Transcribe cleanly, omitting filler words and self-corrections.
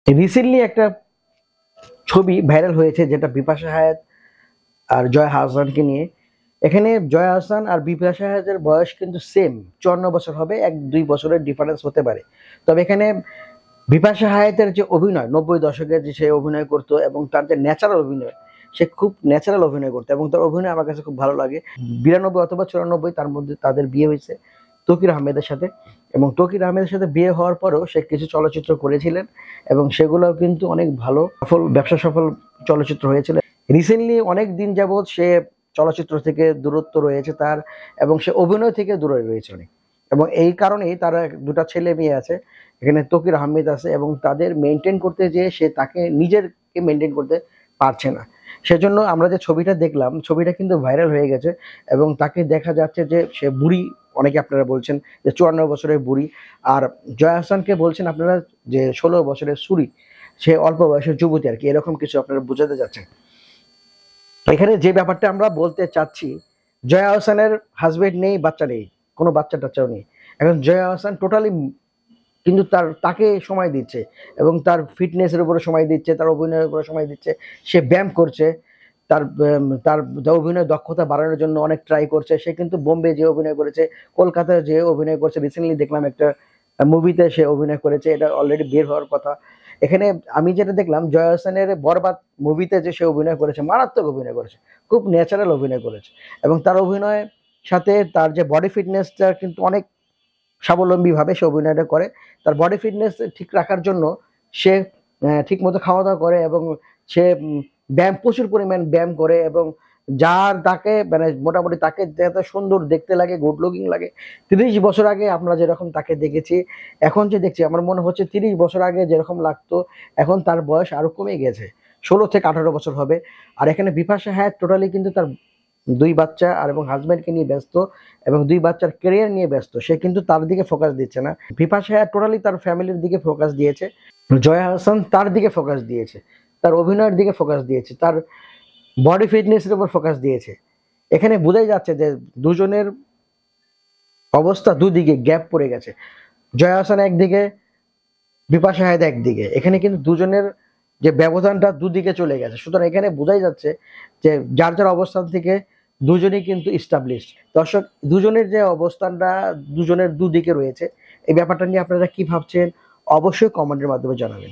Recently একটা ছবি viral হয়েছে যেটা বিপাশা হায়াত আর জয়া আহসানকে নিয়ে। এখানে জয়া আহসান আর বিপাশা হায়াতের বয়স কিন্তু সেম, 54 বছর হবে, 1-2 বছরের ডিফারেন্স হতে পারে। তবে এখানে বিপাশা হায়াতের যে অভিনয় 90 দশকের যে সে অভিনয় করতো এবং তার যে ন্যাচারাল অভিনয়, সে খুব ন্যাচারাল অভিনয় করতো এবং তার অভিনয় আমার কাছে খুব ভালো লাগে। 92 অথবা 94 তার মধ্যে তাদের বিয়ে হয়েছে তকির আহমেদের সাথে, এবং তকির আহমেদের সাথে বিয়ে হওয়ার পরেও সে কিছু চলচ্চিত্র করেছিলেন এবং সেগুলোও কিন্তু অনেক ভালো ব্যবসা সফল চলচ্চিত্র হয়েছিল। রিসেন্টলি অনেক দিন যাবৎ সে চলচ্চিত্র থেকে দূরত্ব রয়েছে তার, এবং সে অভিনয় থেকে দূরে রয়েছে অনেক, এবং এই কারণেই তার দুটা ছেলে মেয়ে আছে। এখানে তকির আহমেদ আছে এবং তাদের মেনটেন করতে যেয়ে সে তাকে নিজেরকে মেনটেন করতে পারছে না। সেজন্য আমরা যে ছবিটা দেখলাম, ছবিটা কিন্তু ভাইরাল হয়ে গেছে এবং তাকে দেখা যাচ্ছে যে সে বুড়ি, অনেকে আপনারা বলছেন যে 54 বছরের বুড়ি, আর জয়া আহসানকে বলছেন আপনারা যে 16 বছরের সুরি, সে অল্প বয়সের যুবতী আর কি, এরকম কিছু আপনারা বোঝাতে যাচ্ছেন। এখানে যে ব্যাপারটা আমরা বলতে চাচ্ছি, জয়া আহসানের হাজবেন্ড নেই, বাচ্চা নেই, কোনো বাচ্চা টাচ্চাও নেই। এখন জয়া আহসান টোটালি কিন্তু তাকে সময় দিচ্ছে এবং তার ফিটনেসের উপরে সময় দিচ্ছে, তার অভিনয়ের উপরে সময় দিচ্ছে। সে ব্যায়াম করছে, তার অভিনয় দক্ষতা বাড়ানোর জন্য অনেক ট্রাই করছে। সে কিন্তু বোম্বে যে অভিনয় করেছে, কলকাতায় যে অভিনয় করছে, রিসেন্টলি দেখলাম একটা মুভিতে সে অভিনয় করেছে, এটা অলরেডি বের হওয়ার কথা। এখানে আমি যেটা দেখলাম, জয়া হোসেনের বরবাদ মুভিতে যে সে অভিনয় করেছে, মারাত্মক অভিনয় করেছে, খুব ন্যাচারাল অভিনয় করেছে, এবং তার অভিনয় সাথে তার যে বডি ফিটনেসটা কিন্তু অনেক স্বাবলম্বীভাবে সে অভিনয়টা করে। তার বডি ফিটনেস ঠিক রাখার জন্য সে ঠিকমতো খাওয়া-দাওয়া করে এবং সে প্রচুর পরিমাণ ব্যায়াম করে, এবং যার তাকে মানে মোটামুটি তাকে যাতে সুন্দর দেখতে লাগে, গুড লুকিং লাগে। ৩০ বছর আগে আমরা যেরকম তাকে দেখেছি, এখন যে দেখছি আমার মনে হচ্ছে ৩০ বছর আগে যেরকম লাগতো, এখন তার বয়স আরো কমে গেছে। ১৬ থেকে ১৮ বছর হবে। আর এখানে বিপাশা হায়াত টোটালি কিন্তু তার ২ বাচ্চা আর এবং হাসব্যান্ডকে নিয়ে ব্যস্ত এবং ২ বাচ্চার ক্যারিয়ার নিয়ে ব্যস্ত। সে কিন্তু তার দিকে ফোকাস দিচ্ছে না। বিপাশা হায়াত টোটালি তার ফ্যামিলির দিকে ফোকাস দিয়েছে। জয়া আহসান তার দিকে ফোকাস দিয়েছে, তার অভিনয়ের দিকে ফোকাস দিয়েছে, তার বডি ফিটনেসের উপর ফোকাস দিয়েছে। এখানে বোঝাই যাচ্ছে যে দুজনের অবস্থা দুদিকে গ্যাপ পড়ে গেছে। জয়া আহসান একদিকে, বিপাশা হায়দ একদিকে। এখানে কিন্তু দুজনের যে ব্যবধানটা দুদিকে চলে গেছে। সুতরাং এখানে বোঝাই যাচ্ছে যে যার যার অবস্থান থেকে দুজনেই কিন্তু ইস্টাবলিশড। দর্শক, দুজনের যে অবস্থানটা দুজনের দুদিকে রয়েছে, এই ব্যাপারটা নিয়ে আপনারা কি ভাবছেন অবশ্যই কমেন্টের মাধ্যমে জানাবেন।